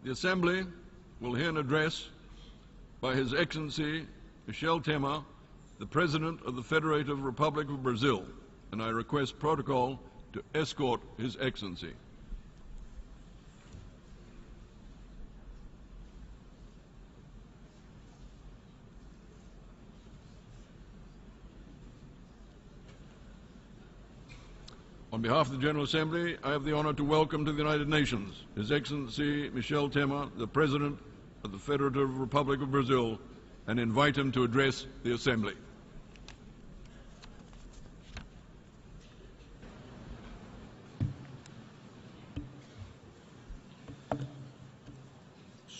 The Assembly will hear an address by His Excellency Michel Temer, the President of the Federative Republic of Brazil, and I request protocol to escort His Excellency. On behalf of the General Assembly, I have the honor to welcome to the United Nations His Excellency Michel Temer, the President of the Federative Republic of Brazil, and invite him to address the Assembly.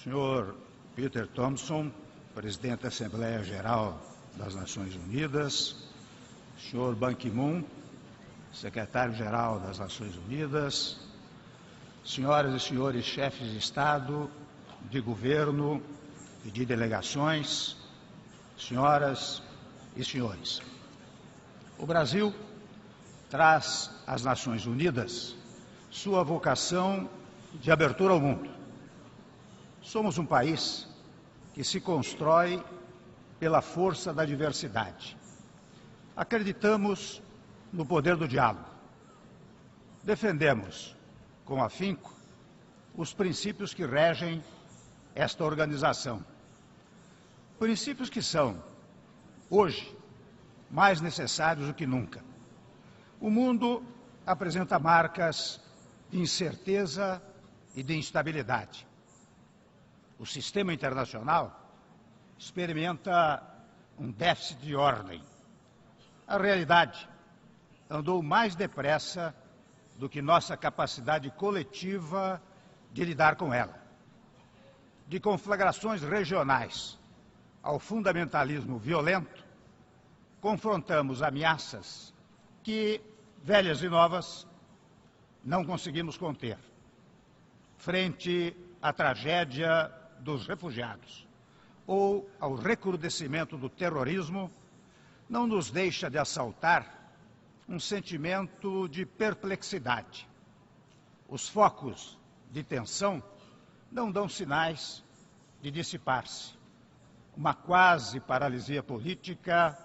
Senhor Peter Thomson, Presidente da Assembleia Geral das Nações Unidas, Senhor Ban Ki-moon, Secretário-Geral das Nações Unidas, senhoras e senhores chefes de Estado, de governo e de delegações, senhoras e senhores. O Brasil traz às Nações Unidas sua vocação de abertura ao mundo. Somos um país que se constrói pela força da diversidade. Acreditamos no poder do diálogo. Defendemos, com afinco, os princípios que regem esta organização. Princípios que são, hoje, mais necessários do que nunca. O mundo apresenta marcas de incerteza e de instabilidade. O sistema internacional experimenta um déficit de ordem. A realidade andou mais depressa do que nossa capacidade coletiva de lidar com ela. De conflagrações regionais ao fundamentalismo violento, confrontamos ameaças que, velhas e novas, não conseguimos conter. Frente à tragédia dos refugiados ou ao recrudescimento do terrorismo, não nos deixa de assaltar um sentimento de perplexidade. Os focos de tensão não dão sinais de dissipar-se. Uma quase paralisia política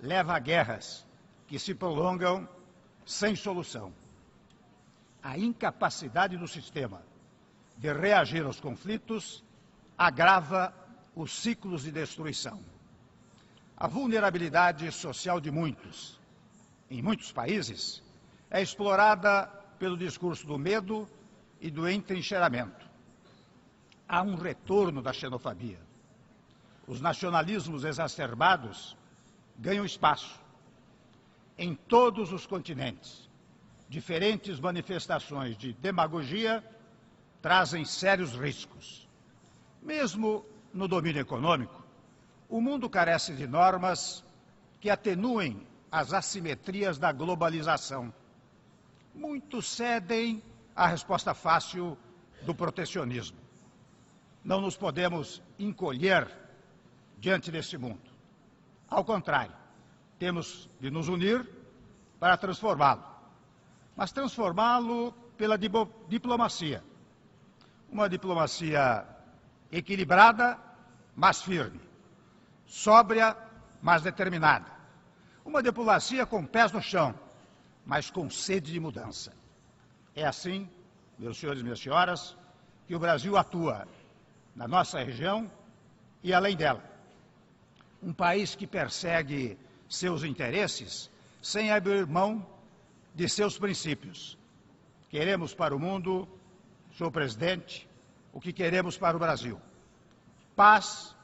leva a guerras que se prolongam sem solução. A incapacidade do sistema de reagir aos conflitos agrava os ciclos de destruição. A vulnerabilidade social de muitos, em muitos países, é explorada pelo discurso do medo e do entrincheiramento. Há um retorno da xenofobia. Os nacionalismos exacerbados ganham espaço. Em todos os continentes, diferentes manifestações de demagogia trazem sérios riscos. Mesmo no domínio econômico, o mundo carece de normas que atenuem as assimetrias da globalização. Muitos cedem à resposta fácil do protecionismo. Não nos podemos encolher diante desse mundo. Ao contrário, temos de nos unir para transformá-lo. Mas transformá-lo pela diplomacia. Uma diplomacia equilibrada, mas firme. Sóbria, mas determinada. Uma diplomacia com pés no chão, mas com sede de mudança. É assim, meus senhores e minhas senhoras, que o Brasil atua na nossa região e além dela. Um país que persegue seus interesses sem abrir mão de seus princípios. Queremos para o mundo, senhor presidente, o que queremos para o Brasil: paz,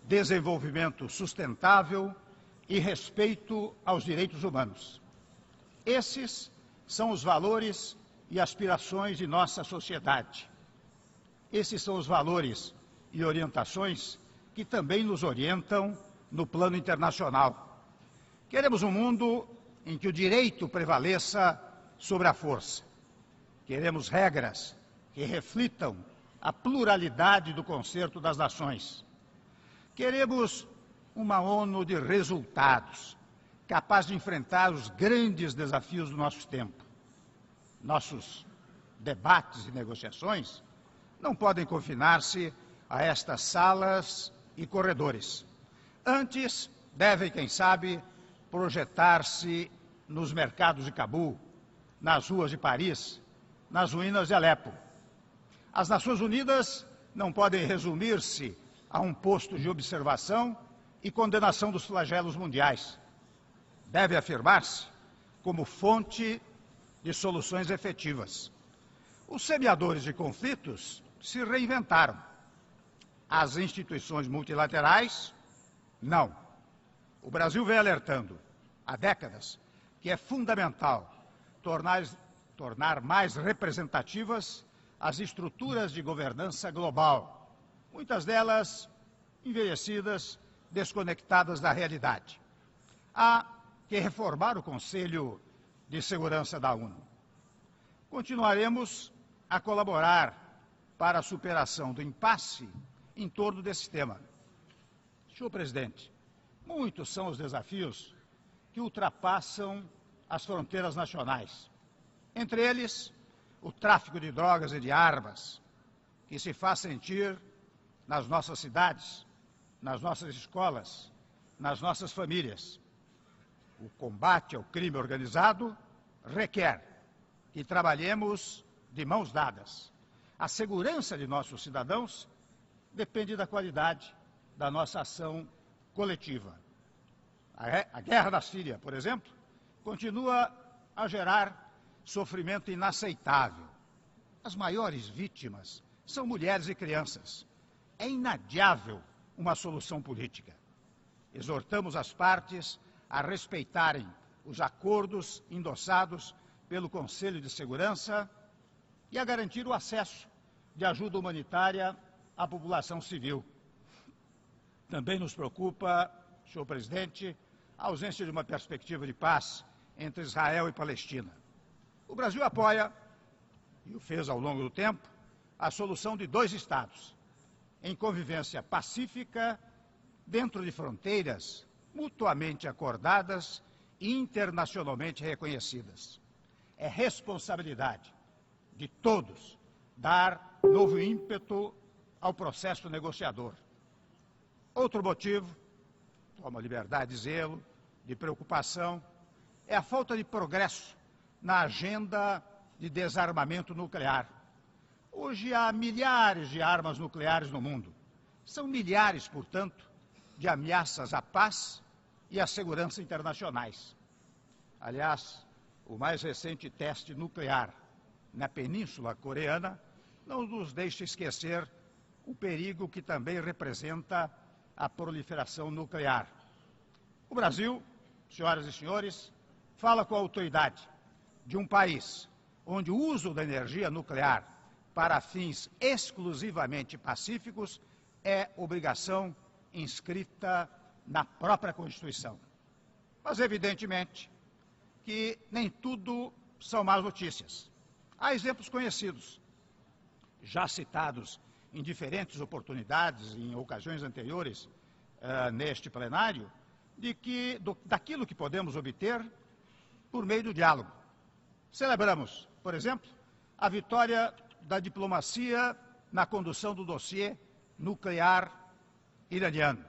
desenvolvimento sustentável e respeito aos direitos humanos. Esses são os valores e aspirações de nossa sociedade. Esses são os valores e orientações que também nos orientam no plano internacional. Queremos um mundo em que o direito prevaleça sobre a força. Queremos regras que reflitam a pluralidade do concerto das nações. Queremos uma ONU de resultados, capaz de enfrentar os grandes desafios do nosso tempo. Nossos debates e negociações não podem confinar-se a estas salas e corredores. Antes, devem, quem sabe, projetar-se nos mercados de Cabul, nas ruas de Paris, nas ruínas de Alepo. As Nações Unidas não podem resumir-se a um posto de observação e condenação dos flagelos mundiais. Deve afirmar-se como fonte de soluções efetivas. Os semeadores de conflitos se reinventaram. As instituições multilaterais, não. O Brasil vem alertando há décadas que é fundamental tornar mais representativas as estruturas de governança global, muitas delas envelhecidas, desconectadas da realidade. Há que reformar o Conselho de Segurança da ONU. Continuaremos a colaborar para a superação do impasse em torno desse tema. Senhor presidente, muitos são os desafios que ultrapassam as fronteiras nacionais. Entre eles, o tráfico de drogas e de armas, que se faz sentir nas nossas cidades, nas nossas escolas, nas nossas famílias. O combate ao crime organizado requer que trabalhemos de mãos dadas. A segurança de nossos cidadãos depende da qualidade da nossa ação coletiva. A guerra da Síria, por exemplo, continua a gerar sofrimento inaceitável. As maiores vítimas são mulheres e crianças. É inadiável uma solução política. Exortamos as partes a respeitarem os acordos endossados pelo Conselho de Segurança e a garantir o acesso de ajuda humanitária à população civil. Também nos preocupa, senhor presidente, a ausência de uma perspectiva de paz entre Israel e Palestina. O Brasil apoia, e o fez ao longo do tempo, a solução de 2 estados, em convivência pacífica, dentro de fronteiras mutuamente acordadas e internacionalmente reconhecidas. É responsabilidade de todos dar novo ímpeto ao processo negociador. Outro motivo, tomo a liberdade de dizê-lo, de preocupação, é a falta de progresso na agenda de desarmamento nuclear. Hoje há milhares de armas nucleares no mundo. São milhares, portanto, de ameaças à paz e à segurança internacionais. Aliás, o mais recente teste nuclear na Península Coreana não nos deixa esquecer o perigo que também representa a proliferação nuclear. O Brasil, senhoras e senhores, fala com a autoridade de um país onde o uso da energia nuclear para fins exclusivamente pacíficos é obrigação inscrita na própria Constituição. Mas, evidentemente, que nem tudo são más notícias. Há exemplos conhecidos, já citados em diferentes oportunidades, em ocasiões anteriores neste plenário, daquilo que podemos obter por meio do diálogo. Celebramos, por exemplo, a vitória da diplomacia na condução do dossiê nuclear iraniano.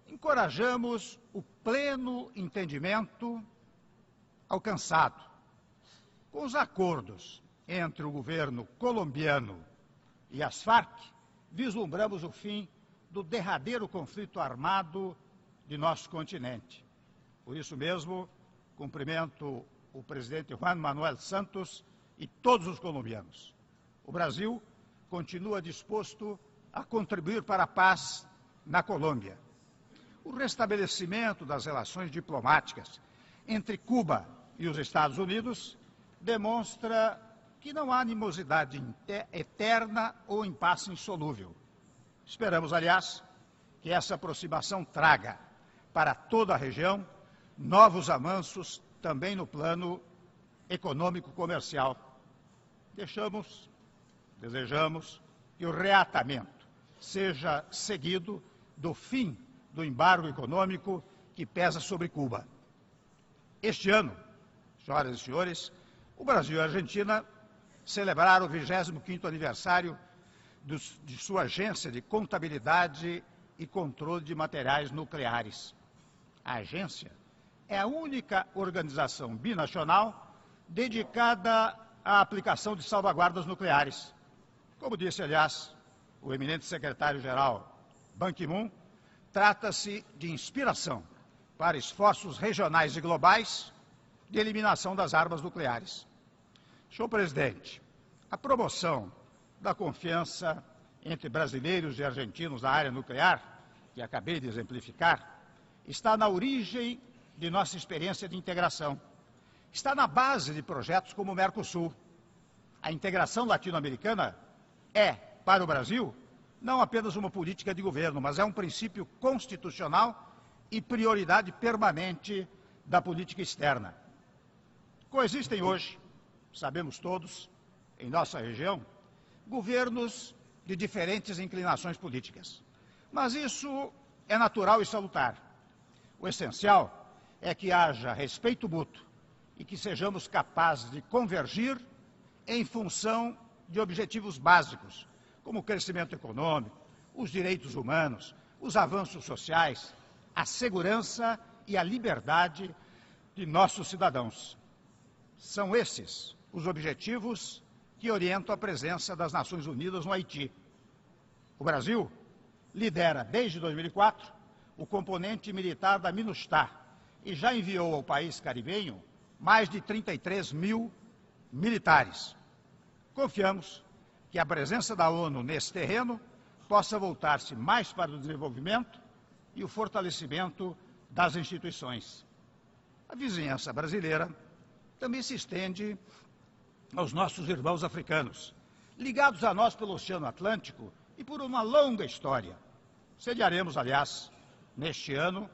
Encorajamos o pleno entendimento alcançado com os acordos entre o governo colombiano e as Farc. Vislumbramos o fim do derradeiro conflito armado de nosso continente. Por isso mesmo, cumprimento o presidente Juan Manuel Santos e todos os colombianos. O Brasil continua disposto a contribuir para a paz na Colômbia. O restabelecimento das relações diplomáticas entre Cuba e os Estados Unidos demonstra que não há animosidade eterna ou impasse insolúvel. Esperamos, aliás, que essa aproximação traga para toda a região novos avanços também no plano econômico-comercial. Desejamos que o reatamento seja seguido do fim do embargo econômico que pesa sobre Cuba. Este ano, senhoras e senhores, o Brasil e a Argentina celebraram o 25º aniversário de sua agência de contabilidade e controle de materiais nucleares. A agência é a única organização binacional dedicada à aplicação de salvaguardas nucleares. Como disse, aliás, o eminente secretário-geral Ban Ki-moon, trata-se de inspiração para esforços regionais e globais de eliminação das armas nucleares. Senhor presidente, a promoção da confiança entre brasileiros e argentinos na área nuclear, que acabei de exemplificar, está na origem de nossa experiência de integração. Está na base de projetos como o Mercosul. A integração latino-americana é, para o Brasil, não apenas uma política de governo, mas é um princípio constitucional e prioridade permanente da política externa. Coexistem hoje, sabemos todos, em nossa região, governos de diferentes inclinações políticas. Mas isso é natural e salutar. O essencial é que haja respeito mútuo e que sejamos capazes de convergir em função de objetivos básicos, como o crescimento econômico, os direitos humanos, os avanços sociais, a segurança e a liberdade de nossos cidadãos. São esses os objetivos que orientam a presença das Nações Unidas no Haiti. O Brasil lidera, desde 2004, o componente militar da MINUSTAH e já enviou ao país caribenho mais de 33 mil militares. Confiamos que a presença da ONU nesse terreno possa voltar-se mais para o desenvolvimento e o fortalecimento das instituições. A vizinhança brasileira também se estende aos nossos irmãos africanos, ligados a nós pelo Oceano Atlântico e por uma longa história. Sediaremos, aliás, neste ano,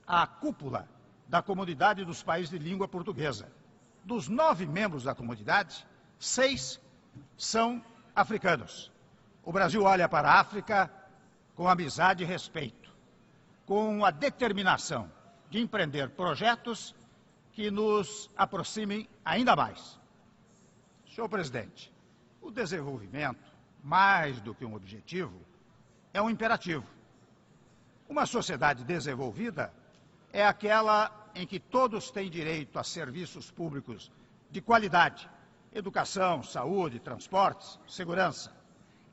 a cúpula da Comunidade dos Países de Língua Portuguesa. Dos 9 membros da comunidade, 6 são africanos. O Brasil olha para a África com amizade e respeito, com a determinação de empreender projetos que nos aproximem ainda mais. Senhor presidente, o desenvolvimento, mais do que um objetivo, é um imperativo. Uma sociedade desenvolvida é aquela em que todos têm direito a serviços públicos de qualidade, educação, saúde, transportes, segurança.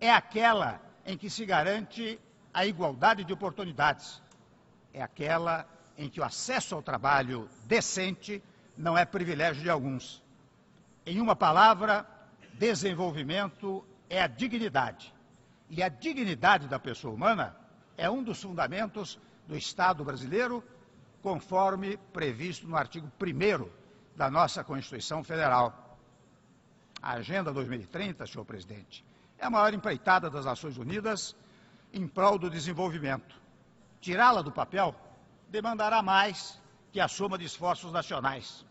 É aquela em que se garante a igualdade de oportunidades. É aquela em que o acesso ao trabalho decente não é privilégio de alguns. Em uma palavra, desenvolvimento é a dignidade. E a dignidade da pessoa humana é um dos fundamentos do Estado brasileiro, conforme previsto no artigo 1º da nossa Constituição Federal. A Agenda 2030, senhor presidente, é a maior empreitada das Nações Unidas em prol do desenvolvimento. Tirá-la do papel demandará mais que a soma de esforços nacionais.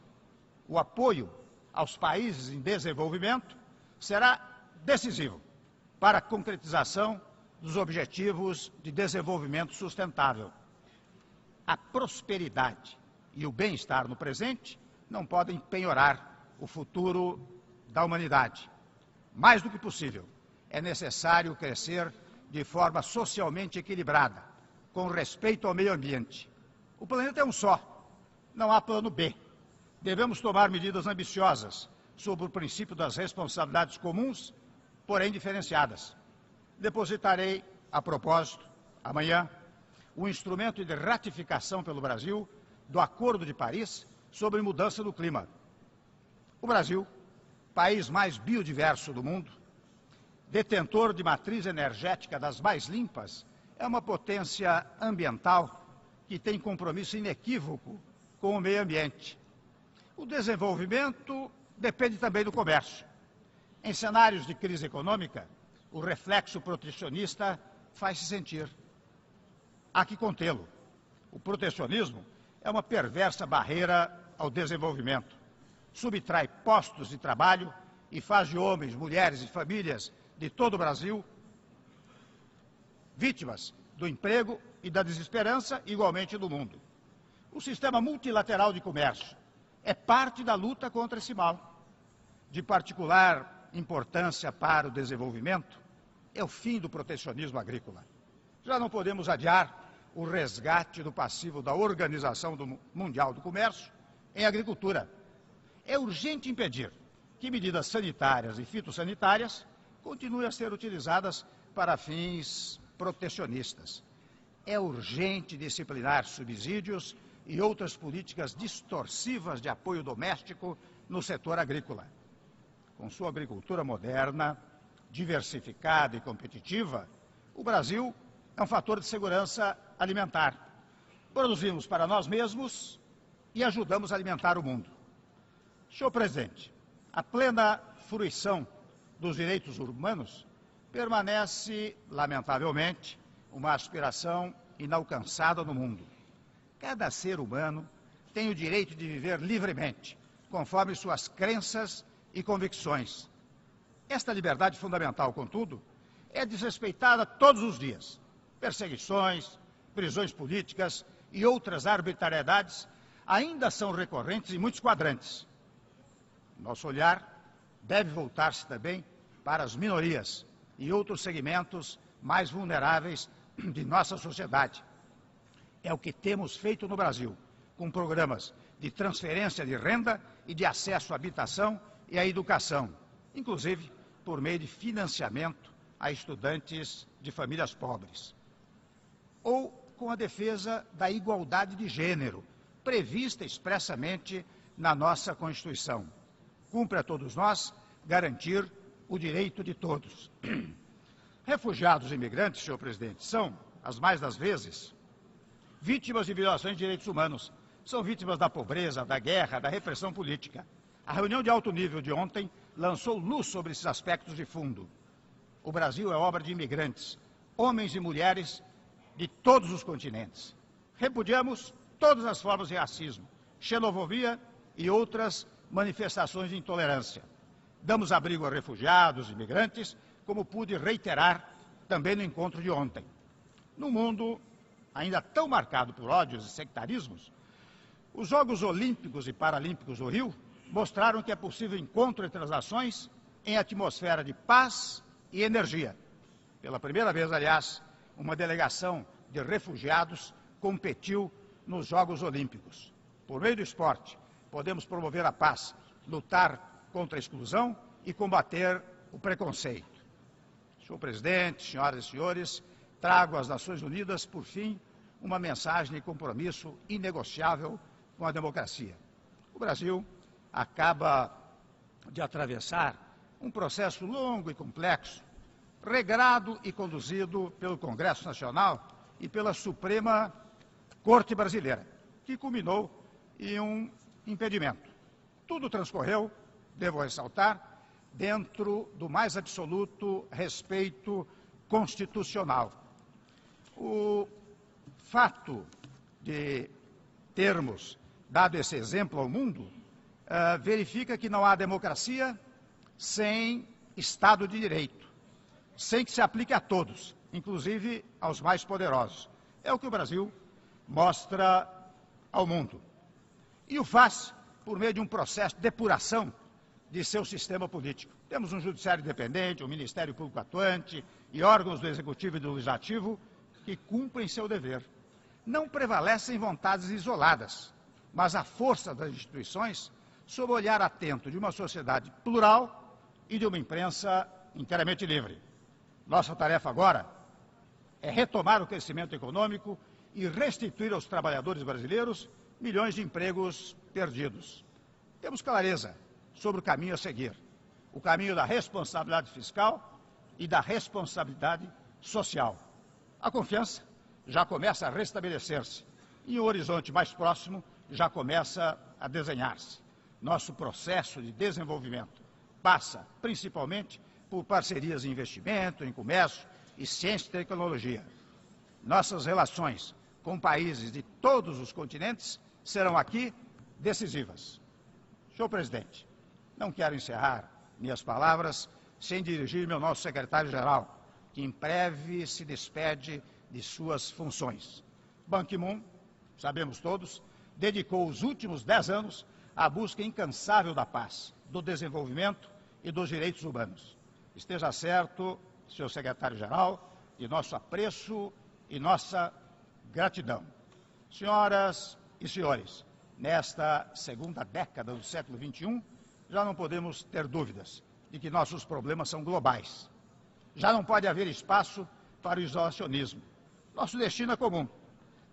O apoio aos países em desenvolvimento será decisivo para a concretização dos objetivos de desenvolvimento sustentável. A prosperidade e o bem-estar no presente não podem penhorar o futuro da humanidade. Mais do que possível, é necessário crescer de forma socialmente equilibrada, com respeito ao meio ambiente. O planeta é um só, não há plano B. Devemos tomar medidas ambiciosas sobre o princípio das responsabilidades comuns, porém diferenciadas. Depositarei, a propósito, amanhã, o instrumento de ratificação pelo Brasil do Acordo de Paris sobre mudança do clima. O Brasil, país mais biodiverso do mundo, detentor de matriz energética das mais limpas, é uma potência ambiental que tem compromisso inequívoco com o meio ambiente. O desenvolvimento depende também do comércio. Em cenários de crise econômica, o reflexo protecionista faz-se sentir. Há que contê-lo. O protecionismo é uma perversa barreira ao desenvolvimento. Subtrai postos de trabalho e faz de homens, mulheres e famílias de todo o Brasil vítimas do emprego e da desesperança, igualmente do mundo. O sistema multilateral de comércio é parte da luta contra esse mal. De particular importância para o desenvolvimento é o fim do protecionismo agrícola. Já não podemos adiar o resgate do passivo da Organização Mundial do Comércio em agricultura. É urgente impedir que medidas sanitárias e fitossanitárias continuem a ser utilizadas para fins protecionistas. É urgente disciplinar subsídios e outras políticas distorsivas de apoio doméstico no setor agrícola. Com sua agricultura moderna, diversificada e competitiva, o Brasil é um fator de segurança alimentar. Produzimos para nós mesmos e ajudamos a alimentar o mundo. Senhor presidente, a plena fruição dos direitos humanos permanece, lamentavelmente, uma aspiração inalcançada no mundo. Cada ser humano tem o direito de viver livremente, conforme suas crenças e convicções. Esta liberdade fundamental, contudo, é desrespeitada todos os dias. Perseguições, prisões políticas e outras arbitrariedades ainda são recorrentes em muitos quadrantes. Nosso olhar deve voltar-se também para as minorias e outros segmentos mais vulneráveis de nossa sociedade. É o que temos feito no Brasil, com programas de transferência de renda e de acesso à habitação e à educação, inclusive por meio de financiamento a estudantes de famílias pobres. Ou com a defesa da igualdade de gênero, prevista expressamente na nossa Constituição. Cumpre a todos nós garantir o direito de todos. Refugiados e imigrantes, senhor presidente, são, as mais das vezes, vítimas de violações de direitos humanos. São vítimas da pobreza, da guerra, da repressão política. A reunião de alto nível de ontem lançou luz sobre esses aspectos de fundo. O Brasil é obra de imigrantes, homens e mulheres de todos os continentes. Repudiamos todas as formas de racismo, xenofobia e outras manifestações de intolerância. Damos abrigo a refugiados e imigrantes, como pude reiterar também no encontro de ontem. No mundo ainda tão marcado por ódios e sectarismos, os Jogos Olímpicos e Paralímpicos do Rio mostraram que é possível encontro entre as nações em atmosfera de paz e energia. Pela primeira vez, aliás, uma delegação de refugiados competiu nos Jogos Olímpicos. Por meio do esporte, podemos promover a paz, lutar contra a exclusão e combater o preconceito. Senhor presidente, senhoras e senhores, trago às Nações Unidas, por fim, uma mensagem de compromisso inegociável com a democracia. O Brasil acaba de atravessar um processo longo e complexo, regrado e conduzido pelo Congresso Nacional e pela Suprema Corte Brasileira, que culminou em um impedimento. Tudo transcorreu, devo ressaltar, dentro do mais absoluto respeito constitucional. O fato de termos dado esse exemplo ao mundo verifica que não há democracia sem Estado de Direito, sem que se aplique a todos, inclusive aos mais poderosos. É o que o Brasil mostra ao mundo. E o faz por meio de um processo de depuração de seu sistema político. Temos um judiciário independente, um Ministério Público atuante e órgãos do Executivo e do Legislativo que cumprem seu dever. Não prevalecem vontades isoladas, mas a força das instituições sob o olhar atento de uma sociedade plural e de uma imprensa inteiramente livre. Nossa tarefa agora é retomar o crescimento econômico e restituir aos trabalhadores brasileiros milhões de empregos perdidos. Temos clareza sobre o caminho a seguir, o caminho da responsabilidade fiscal e da responsabilidade social. A confiança já começa a restabelecer-se e o horizonte mais próximo já começa a desenhar-se. Nosso processo de desenvolvimento passa, principalmente, por parcerias em investimento, em comércio e ciência e tecnologia. Nossas relações com países de todos os continentes serão aqui decisivas. Senhor presidente, não quero encerrar minhas palavras sem dirigir-me ao nosso secretário-geral, que em breve se despede de suas funções. Ban Ki-moon, sabemos todos, dedicou os últimos 10 anos à busca incansável da paz, do desenvolvimento e dos direitos humanos. Esteja certo seu secretário-geral, de nosso apreço e nossa gratidão. Senhoras e senhores, nesta segunda década do século XXI, já não podemos ter dúvidas de que nossos problemas são globais. Já não pode haver espaço para o isolacionismo. Nosso destino é comum.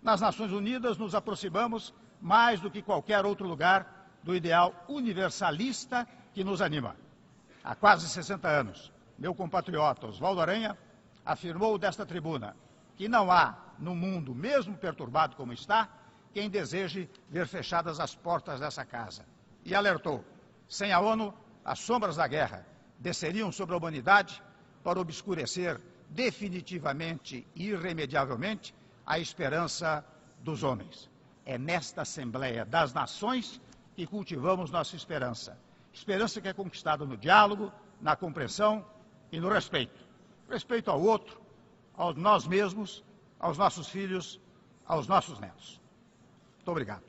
Nas Nações Unidas nos aproximamos mais do que qualquer outro lugar do ideal universalista que nos anima. Há quase 60 anos, meu compatriota Oswaldo Aranha afirmou desta tribuna que não há, no mundo, mesmo perturbado como está, quem deseje ver fechadas as portas dessa casa. E alertou, sem a ONU, as sombras da guerra desceriam sobre a humanidade para obscurecer definitivamente e irremediavelmente a esperança dos homens. É nesta Assembleia das Nações que cultivamos nossa esperança. Esperança que é conquistada no diálogo, na compreensão e no respeito. Respeito ao outro, a nós mesmos, aos nossos filhos, aos nossos netos. Muito obrigado.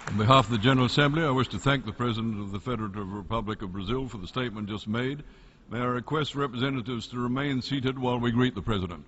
On behalf of the General Assembly, I wish to thank the President of the Federative Republic of Brazil for the statement just made. May I request representatives to remain seated while we greet the President.